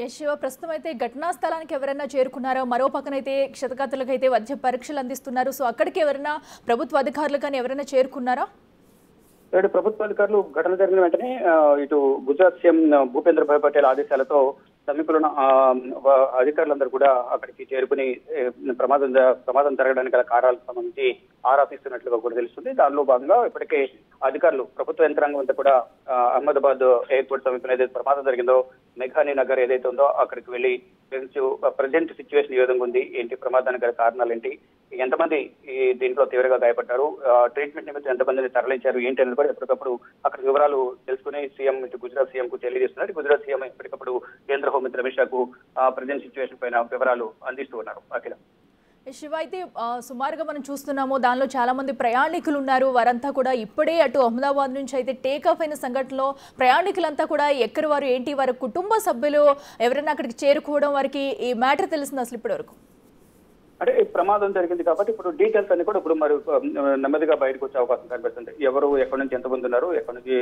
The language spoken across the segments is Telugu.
యశ్ ప్రస్తుతం అయితే ఘటనా స్థలానికి ఎవరైనా చేరుకున్నారో మరో పక్కనైతే క్షతగాతులకైతే వైద్య పరీక్షలు అందిస్తున్నారు. సో అక్కడికి ఎవరైనా ప్రభుత్వ అధికారులు కానీ ఎవరైనా చేరుకున్నారా? ప్రభుత్వ అధికారులు ఘటన జరిగిన వెంటనే ఇటు గుజరాత్ సీఎం భూపేంద్ర భాయ్ పటేల్ ఆదేశాలతో సమీపంలో అధికారులందరూ కూడా అక్కడికి చేరుకుని ప్రమాదం జరగడానికి గల కారణాలకు సంబంధించి ఆరా తీస్తున్నట్లుగా కూడా తెలుస్తుంది. దానిలో భాగంగా ఇప్పటికే అధికారులు ప్రభుత్వ యంత్రాంగం అంతా కూడా అహ్మదాబాద్ ఎయిర్పోర్ట్ సమీపంలో ఏదైతే ప్రమాదం జరిగిందో మెఘానీ నగర్ ఏదైతే ఉందో అక్కడికి వెళ్లి ప్రజెంట్ సిచ్యువేషన్ ఏ విధంగా ఉంది, ఏంటి ప్రమాదానికి గల కారణాలు ఏంటి, ఎంతమంది దీంట్లో తీవ్రంగా గాయపడ్డారు, ట్రీట్మెంట్ నిమిత్తం ఎంతమందిని తరలించారు ఏంటి అనేది కూడా ఎప్పటికప్పుడు అక్కడ వివరాలు తెలుసుకుని సీఎం ఇటు గుజరాత్ సీఎం కు తెలియజేస్తున్నారు. గుజరాత్ సీఎం ఎప్పటికప్పుడు కేంద్ర హోంమంత్రి అమిత్ షాకు ప్రజెంట్ సిచ్యువేషన్ పైన వివరాలు అందిస్తూ ఉన్నారు. అఖిల శివ అయితే సుమారుగా మనం చూస్తున్నాము, దానిలో చాలా మంది ప్రయాణికులు ఉన్నారు. వారంతా కూడా ఇప్పుడే అటు అహ్మదాబాద్ నుంచి అయితే టేక్ ఆఫ్ అయిన సంఘటనలో ప్రయాణికులంతా కూడా ఎక్కడి వారు ఏంటి, వారి కుటుంబ సభ్యులు ఎవరైనా అక్కడికి చేరుకోవడం, వారికి ఈ మ్యాటర్ తెలిసింది అసలు ఇప్పటి వరకు? అంటే ప్రమాదం జరిగింది కాబట్టి ఇప్పుడు డీటెయిల్స్ అన్ని కూడా ఇప్పుడు మరి నెమ్మదిగా బయటకు వచ్చే అవకాశం కనిపిస్తుంది. ఎవరు ఎక్కడి నుంచి ఎంతమంది ఉన్నారు, ఎక్కడి నుంచి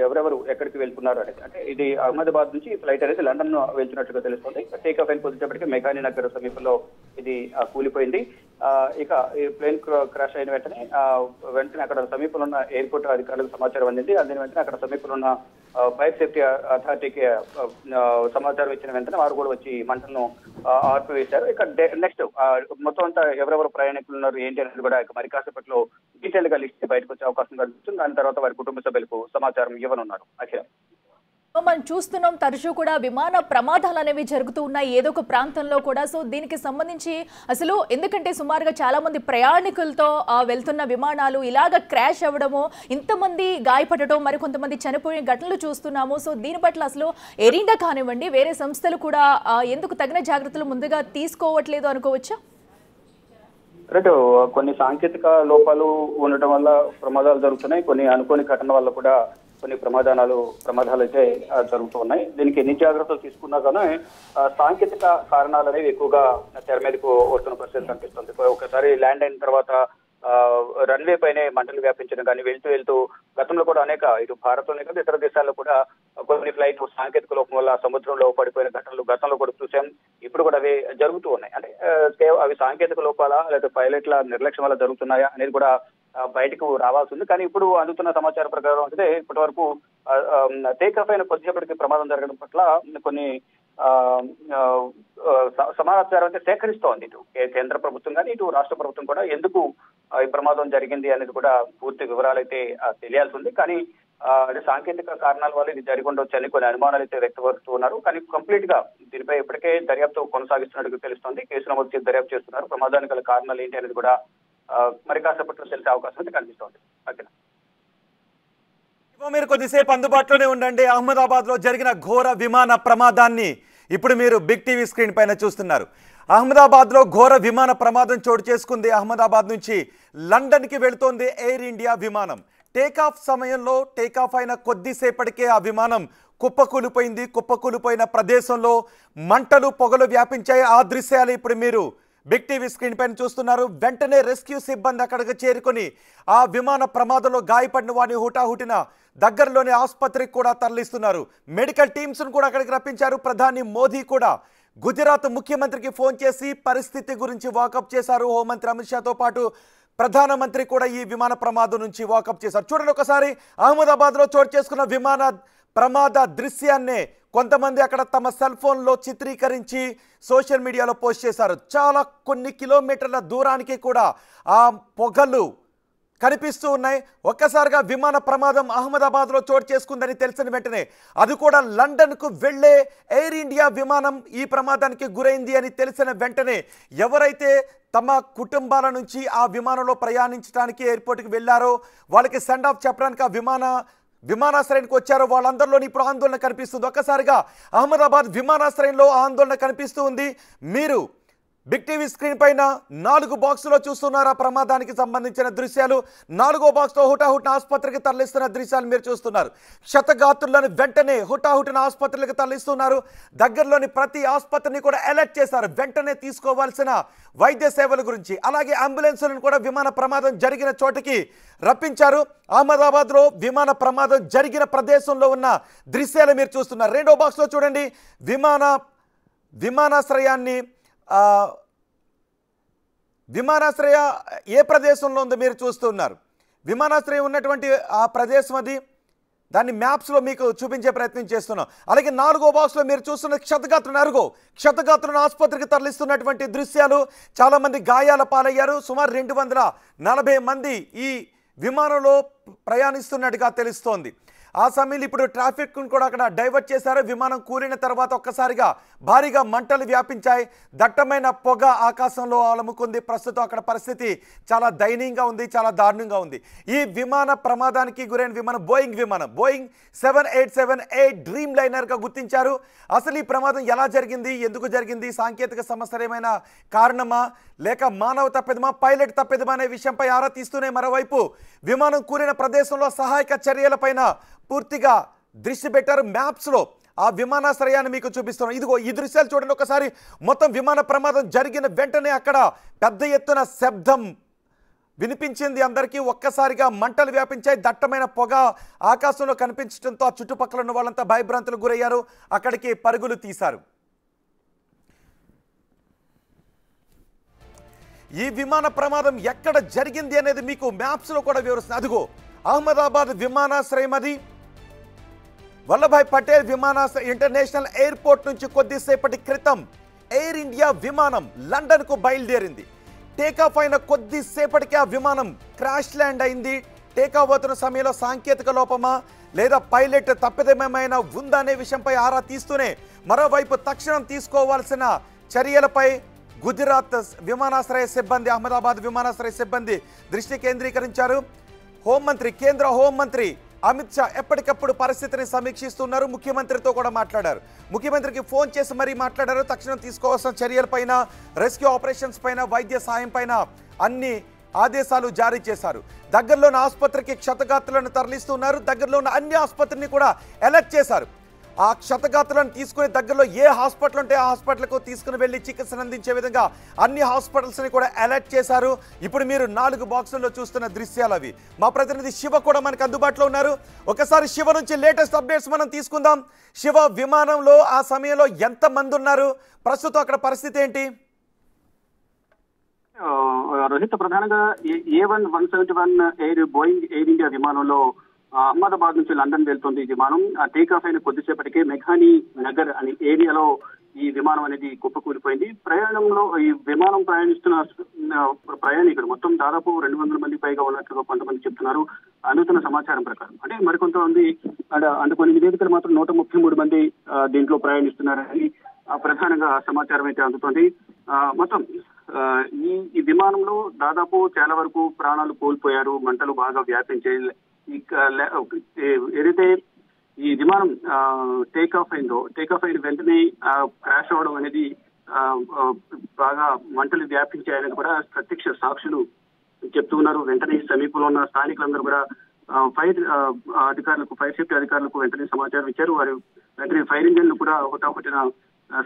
ఎవరెవరు ఎక్కడికి వెళ్తున్నారు అనేది. అంటే ఇది అహ్మదాబాద్ నుంచి ఫ్లైట్ అనేది లండన్ వెళ్తున్నట్లుగా తెలుస్తుంది. టేక్ ఆఫ్ అయిన కొద్దిసేపటికి మెఘానీ నగర్ సమీపంలో ఇది కూలిపోయింది. ఇక ఈ ప్లేన్ క్రాష్ అయిన వెంటనే అక్కడ సమీపంలో ఉన్న ఎయిర్పోర్ట్ అధికారులకు సమాచారం అందింది. అందిన వెంటనే అక్కడ సమీపంలో ఉన్న ఫైర్ సేఫ్టీ అథారిటీకి సమాచారం ఇచ్చిన వెంటనే వారు కూడా వచ్చి మంటలను ఆర్పివేశారు. ఇక నెక్స్ట్ మొత్తం అంతా ఎవరెవరు ప్రయాణికులు ఉన్నారు ఏంటి అనేది కూడా మరి కాసేపట్లో డీటెయిల్ గా లిస్ట్ బయటకు వచ్చే అవకాశం కనిపిస్తుంది. దాని తర్వాత వారి కుటుంబ సభ్యులకు సమాచారం ఇవ్వనున్నారు. అఖిల మనం చూస్తున్నాం, తరచూ కూడా విమాన ప్రమాదాలు అనేవి జరుగుతూ ఉన్నాయి ఏదో ఒక ప్రాంతంలో కూడా. సో దీనికి సంబంధించి అసలు ఎందుకంటే సుమారుగా చాలా మంది ప్రయాణికులతో వెళ్తున్న విమానాలు ఇలాగ క్రాష్ అవ్వడము, ఇంతమంది గాయపడటం, మరి కొంతమంది చనిపోయిన ఘటనలు చూస్తున్నాము. సో దీని పట్ల అసలు ఎయిర్ ఇండియా కానివ్వండి, వేరే సంస్థలు కూడా ఎందుకు తగిన జాగ్రత్తలు ముందుగా తీసుకోవట్లేదు అనుకోవచ్చా? రైట్, కొన్ని సాంకేతిక లోపాలు ఉండటం వల్ల ప్రమాదాలు జరుగుతున్నాయి. కొన్ని అనుకోని ఘటన వల్ల కూడా కొన్ని ప్రమాదాలు అయితే జరుగుతూ ఉన్నాయి. దీనికి ఎన్ని జాగ్రత్తలు తీసుకున్నా కానీ సాంకేతిక కారణాలు అనేవి ఎక్కువగా తెర మీదకు వస్తున్న పరిస్థితి కనిపిస్తుంది. ఒకసారి ల్యాండ్ అయిన తర్వాత రన్వే పైనే మంటలు వ్యాపించడం కానీ, వెళ్తూ గతంలో కూడా అనేక ఇటు భారత్లోనే కాదు ఇతర దేశాల్లో కూడా కొన్ని ఫ్లైట్ సాంకేతిక లోపం వల్ల సముద్రంలో పడిపోయిన ఘటనలు గతంలో కూడా చూసాం. ఇప్పుడు కూడా అవి జరుగుతూ ఉన్నాయి. అంటే అవి సాంకేతిక లోపాలా లేదా పైలట్ల నిర్లక్ష్యం వల్ల జరుగుతున్నాయా అనేది కూడా బయటకు రావాల్సి ఉంది. కానీ ఇప్పుడు అందుతున్న సమాచారం ప్రకారం అయితే ఇప్పటి వరకు టేక్ ఆఫ్ అయిన కొద్దిసేపటికి ప్రమాదం జరగడం పట్ల కొన్ని సమాచారం అయితే సేకరిస్తోంది ఇటు కేంద్ర ప్రభుత్వం కానీ ఇటు రాష్ట్ర ప్రభుత్వం కూడా. ఎందుకు ఈ ప్రమాదం జరిగింది అనేది కూడా పూర్తి వివరాలు అయితే తెలియాల్సి ఉంది. కానీ అంటే సాంకేతిక కారణాల వల్ల ఇది జరిగి ఉండొచ్చు అని కొన్ని అనుమానాలు అయితే వ్యక్తపరుస్తూ ఉన్నారు. కానీ కంప్లీట్ గా దీనిపై ఇప్పటికే దర్యాప్తు కొనసాగిస్తున్నట్టు తెలుస్తోంది. కేసు నమోదు చేసి దర్యాప్తు చేస్తున్నారు. ప్రమాదానికి గల కారణాలు ఏంటి అనేది కూడా మరి కాసేపట్లో తెలిసే అవకాశం అయితే కనిపిస్తోంది. మీరు కొద్దిసేపు అందుబాటులోనే ఉండండి. అహ్మదాబాద్ లో జరిగిన ఘోర విమాన ప్రమాదాన్ని ఇప్పుడు మీరు బిగ్ టీవీ స్క్రీన్ పైన చూస్తున్నారు. అహ్మదాబాద్ లో ఘోర విమాన ప్రమాదం చోటు చేసుకుంది. అహ్మదాబాద్ నుంచి లండన్ కి వెళుతోంది ఎయిర్ ఇండియా విమానం. టేకాఫ్ సమయంలో టేకాఫ్ అయిన కొద్దిసేపటికే ఆ విమానం కుప్పకూలిపోయింది. కుప్పకూలిపోయిన ప్రదేశంలో మంటలు పొగలు వ్యాపించాయి. ఆ దృశ్యాలు ఇప్పుడు మీరు బిగ్ టీవీ స్క్రీన్ పైన చూస్తున్నారు. వెంటనే రెస్క్యూ సిబ్బంది అక్కడికి చేరుకొని ఆ విమాన ప్రమాదంలో గాయపడిన వారిని హుటాహుటిన దగ్గరలోని ఆసుపత్రికి కూడా తరలిస్తున్నారు. మెడికల్ టీమ్స్ ను కూడా అక్కడికి రప్పించారు. ప్రధాని మోదీ కూడా గుజరాత్ ముఖ్యమంత్రికి ఫోన్ చేసి పరిస్థితి గురించి వాకప్ చేశారు. హోంమంత్రి అమిత్ షాతో పాటు ప్రధానమంత్రి కూడా ఈ విమాన ప్రమాదం నుంచి వాకప్ చేశారు. చూడండి ఒకసారి అహ్మదాబాద్ లో చోటు చేసుకున్న విమాన ప్రమాద దృశ్యాన్నే కొంతమంది అక్కడ తమ సెల్ ఫోన్లో చిత్రీకరించి సోషల్ మీడియాలో పోస్ట్ చేశారు. చాలా కొన్ని కిలోమీటర్ల దూరానికి కూడా ఆ పొగలు కనిపిస్తూ ఉన్నాయి. ఒక్కసారిగా విమాన ప్రమాదం అహ్మదాబాద్లో చోటు చేసుకుందని తెలిసిన వెంటనే అది కూడా లండన్కు వెళ్లే ఎయిర్ ఇండియా విమానం ఈ ప్రమాదానికి గురైంది అని తెలిసిన వెంటనే ఎవరైతే తమ కుటుంబాల నుంచి ఆ విమానంలో ప్రయాణించడానికి ఎయిర్పోర్ట్కి వెళ్ళారో వాళ్ళకి సెండ్ ఆఫ్ చెప్పడానికి ఆ విమానాశ్రయానికి వచ్చారో వాళ్ళందరిలోని ఇప్పుడు ఆందోళన కనిపిస్తుంది. ఒక్కసారిగా అహ్మదాబాద్ విమానాశ్రయంలో ఆందోళన కనిపిస్తూ ఉంది. మీరు బిగ్ టీవీ స్క్రీన్ పైన 4 బాక్సులో చూస్తున్నారా ప్రమాదానికి సంబంధించిన దృశ్యాలు. 4వ బాక్స్లో హుటాహుటిన ఆసుపత్రికి తరలిస్తున్న దృశ్యాలు మీరు చూస్తున్నారు. క్షతగాత్రులను వెంటనే హుటాహుటిన ఆసుపత్రులకు తరలిస్తున్నారు. దగ్గరలోని ప్రతి ఆసుపత్రిని కూడా అలర్ట్ చేశారు వెంటనే తీసుకోవాల్సిన వైద్య సేవల గురించి. అలాగే అంబులెన్సులను కూడా విమాన ప్రమాదం జరిగిన చోటికి రప్పించారు. అహ్మదాబాద్లో విమాన ప్రమాదం జరిగిన ప్రదేశంలో ఉన్న దృశ్యాలు మీరు చూస్తున్నారు. 2వ బాక్స్లో చూడండి, విమానాశ్రయ ఏ ప్రదేశంలో ఉందో మీరు చూస్తున్నారు. విమానాశ్రయం ఉన్నటువంటి ఆ ప్రదేశం అది, దాన్ని మ్యాప్స్లో మీకు చూపించే ప్రయత్నం చేస్తున్నాం. అలాగే 4వ బాక్స్లో మీరు చూస్తున్న క్షతగాత్రులను ఆసుపత్రికి తరలిస్తున్నటువంటి దృశ్యాలు. చాలామంది గాయాల పాలయ్యారు. సుమారు 240 మంది ఈ విమానంలో ప్రయాణిస్తున్నట్టుగా తెలుస్తోంది. ఆ సమయంలో ఇప్పుడు ట్రాఫిక్ను కూడా అక్కడ డైవర్ట్ చేశారు. విమానం కూలిన తర్వాత ఒక్కసారిగా భారీగా మంటలు వ్యాపించాయి. దట్టమైన పొగ ఆకాశంలో అలముకుంది. ప్రస్తుతం అక్కడ పరిస్థితి చాలా దయనీయంగా ఉంది, చాలా దారుణంగా ఉంది. ఈ విమాన ప్రమాదానికి గురైన విమానం బోయింగ్ 787 డ్రీమ్ లైనర్గా గుర్తించారు. అసలు ఈ ప్రమాదం ఎలా జరిగింది, ఎందుకు జరిగింది, సాంకేతిక సమస్యలు ఏమైనా కారణమా లేక మానవ తప్పిదమా, పైలట్ తప్పిదమా అనే విషయంపై ఆరా తీస్తూనే మరోవైపు విమానం కూలిన ప్రదేశంలో సహాయక చర్యలపైన పూర్తిగా దృష్టి పెట్టారు. మ్యాప్స్లో ఆ విమానాశ్రయాన్ని మీకు చూపిస్తున్నాం. ఇదిగో ఈ దృశ్యాలు చూడండి ఒకసారి. మొత్తం విమాన ప్రమాదం జరిగిన వెంటనే అక్కడ పెద్ద ఎత్తున శబ్దం వినిపించింది అందరికీ. ఒక్కసారిగా మంటలు వ్యాపించాయి. దట్టమైన పొగ ఆకాశంలో కనిపించడంతో ఆ చుట్టుపక్కల ఉన్న వాళ్ళంతా భయభ్రాంతులకు గురయ్యారు. అక్కడికి పరుగులు తీశారు. ఈ విమాన ప్రమాదం ఎక్కడ జరిగింది అనేది మీకు మ్యాప్స్లో కూడా వివరిస్తుంది. అదిగో అహ్మదాబాద్ విమానాశ్రయం, అది వల్లభాయ్ పటేల్ విమానాశ్రయం ఇంటర్నేషనల్ ఎయిర్పోర్ట్ నుంచి కొద్దిసేపటి క్రితం ఎయిర్ ఇండియా విమానం లండన్కు బయలుదేరింది. టేకాఫ్ అయిన కొద్దిసేపటికి ఆ విమానం క్రాష్ ల్యాండ్ అయింది. టేకాఫ్ అవుతున్న సమయంలో సాంకేతిక లోపమా లేదా పైలట్ తప్పిదమేమైనా ఉందా అనే విషయంపై ఆరా తీస్తూనే మరోవైపు తక్షణం తీసుకోవాల్సిన చర్యలపై గుజరాత్ విమానాశ్రయ సిబ్బంది, అహ్మదాబాద్ విమానాశ్రయ సిబ్బంది దృష్టి కేంద్రీకరించారు. కేంద్ర హోంమంత్రి అమిత్ షా ఎప్పటికప్పుడు పరిస్థితిని సమీక్షిస్తున్నారు. ముఖ్యమంత్రితో కూడా మాట్లాడారు. ముఖ్యమంత్రికి ఫోన్ చేసి మరీ మాట్లాడారు. తక్షణం తీసుకోవాల్సిన చర్యలపైన, రెస్క్యూ ఆపరేషన్స్ పైన, వైద్య సాయం పైన అన్ని ఆదేశాలు జారీ చేశారు. దగ్గరలోని ఆసుపత్రికి క్షతగాత్రులను తరలిస్తున్నారు. దగ్గరలో ఉన్న అన్ని ఆసుపత్రిని కూడా అలర్ట్ చేశారు. ఆ క్షతగాత్రులను తీసుకుని దగ్గరలో ఏ హాస్పిటల్ ఉంటే ఆ హాస్పిటల్కు తీసుకుని వెళ్ళి చికిత్సను అందించే విధంగా అన్ని హాస్పిటల్స్ని కూడా అలర్ట్ చేశారు. ఇప్పుడు మీరు 4 బాక్సుల్లో చూస్తున్న దృశ్యాలు అవి. మా ప్రతినిధి శివ కూడా మనకు అందుబాటులో ఉన్నారు. ఒకసారి శివ నుంచి లేటెస్ట్ అప్డేట్స్ మనం తీసుకుందాం. శివ, విమానంలో ఆ సమయంలో ఎంతమంది ఉన్నారు, ప్రస్తుతం అక్కడ పరిస్థితి ఏంటి? రోహిత్, ప్రధానంగా A171 బోయింగ్ ఎయిర్ ఇండియా విమానంలో అహ్మదాబాద్ నుంచి లండన్ వెళ్తుంది. ఈ విమానం టేక్ ఆఫ్ అయిన కొద్దిసేపటికే మెఘానీ నగర్ అనే ఏరియాలో ఈ విమానం అనేది కుప్పకూలిపోయింది. ప్రయాణంలో ఈ విమానం ప్రయాణిస్తున్న ప్రయాణికులు మొత్తం దాదాపు 200 మంది పైగా ఉన్నట్లుగా కొంతమంది చెప్తున్నారు. అందుతున్న సమాచారం ప్రకారం, అంటే మరికొంతమంది అంటే కొన్ని నివేదికలు మాత్రం 133 మంది దీంట్లో ప్రయాణిస్తున్నారని ప్రధానంగా సమాచారం అయితే అందుతోంది. మొత్తం ఈ విమానంలో దాదాపు చాలా వరకు ప్రాణాలు కోల్పోయారు. మంటలు బాగా వ్యాపించాయి. ఏదైతే ఈ విమానం టేక్ ఆఫ్ అయిన వెంటనే క్రాష్ అవడం అనేది బాగా మంటలు వ్యాపించాయని కూడా ప్రత్యక్ష సాక్షులు చెప్తూ ఉన్నారు. వెంటనే సమీపంలో ఉన్న స్థానికులందరూ కూడా ఫైర్ సేఫ్టీ అధికారులకు వెంటనే సమాచారం ఇచ్చారు. వారు వెంటనే ఫైర్ ఇంజన్లు కూడా హుటాహుటిన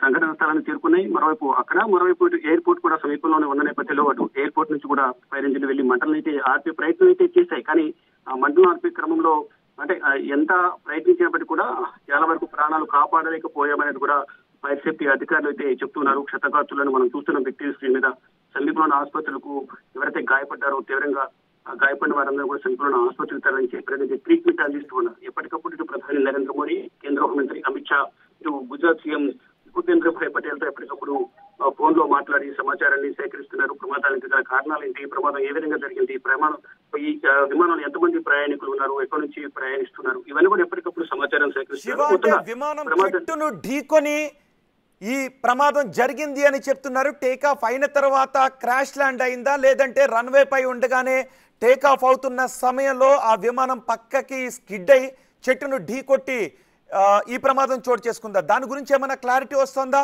సంఘటన స్థలాన్ని చేరుకున్నాయి. మరోవైపు ఎయిర్పోర్ట్ కూడా సమీపంలోనే ఉన్న నేపథ్యంలో అటు ఎయిర్పోర్ట్ నుంచి కూడా ఫైర్ ఇంజిన్లు వెళ్లి మంటలను అయితే ఆర్పే ప్రయత్నం అయితే చేశాయి. కానీ ఆ మంటలను ఆర్పే క్రమంలో అంటే ఎంత ప్రయత్నించినప్పటికీ కూడా చాలా వరకు ప్రాణాలు కాపాడలేకపోయామనేది కూడా ఫైర్ సేఫ్టీ అధికారులు అయితే చెప్తున్నారు. క్షతగాత్రులను మనం చూస్తున్నాం బిగ్ టీవీ స్క్రీన్ మీద. సమీపంలోని ఆసుపత్రులకు ఎవరైతే గాయపడ్డారో, తీవ్రంగా గాయపడిన వారందరూ కూడా సమీపంలో ఆసుపత్రులు తరలించి ప్రజలకి ట్రీట్మెంట్ అందిస్తూ ఉన్నారు. ఎప్పటికప్పుడు ఇటు ప్రధాని నరేంద్ర మోడీ, కేంద్ర హోంమంత్రి అమిత్ షా, ఇటు గుజరాత్ సీఎం భూపేంద్ర పటేల్ తో ఎప్పటికప్పుడు ఫోన్ లో మాట్లాడి సమాచారాన్ని సేకరిస్తున్నారు. ప్రమాదానికి గల కారణాలు ఏంటి, ప్రమాదం ఏ విధంగా జరిగింది, ఈ విమానంలో ఎంతమంది ప్రయాణికులు ఉన్నారు, ఎక్కడి నుంచి ప్రయాణిస్తున్నారు, ఇవన్నీ కూడా ఎప్పటికప్పుడు సమాచారం సేకరిస్తున్నారు. విమానం చెట్టును ఢీకొని ఈ ప్రమాదం జరిగింది అని చెప్తున్నారు. టేకాఫ్ అయిన తర్వాత క్రాష్ ల్యాండ్ అయిందా, లేదంటే రన్వే పై ఉండగానే టేకాఫ్ అవుతున్న సమయంలో ఆ విమానం పక్కకి స్కిడ్ అయి చెట్టును ఢీకొట్టి ఈ ప్రమాదం చోటు చేసుకుందా? దాని గురించి ఏమైనా క్లారిటీ వస్తుందా?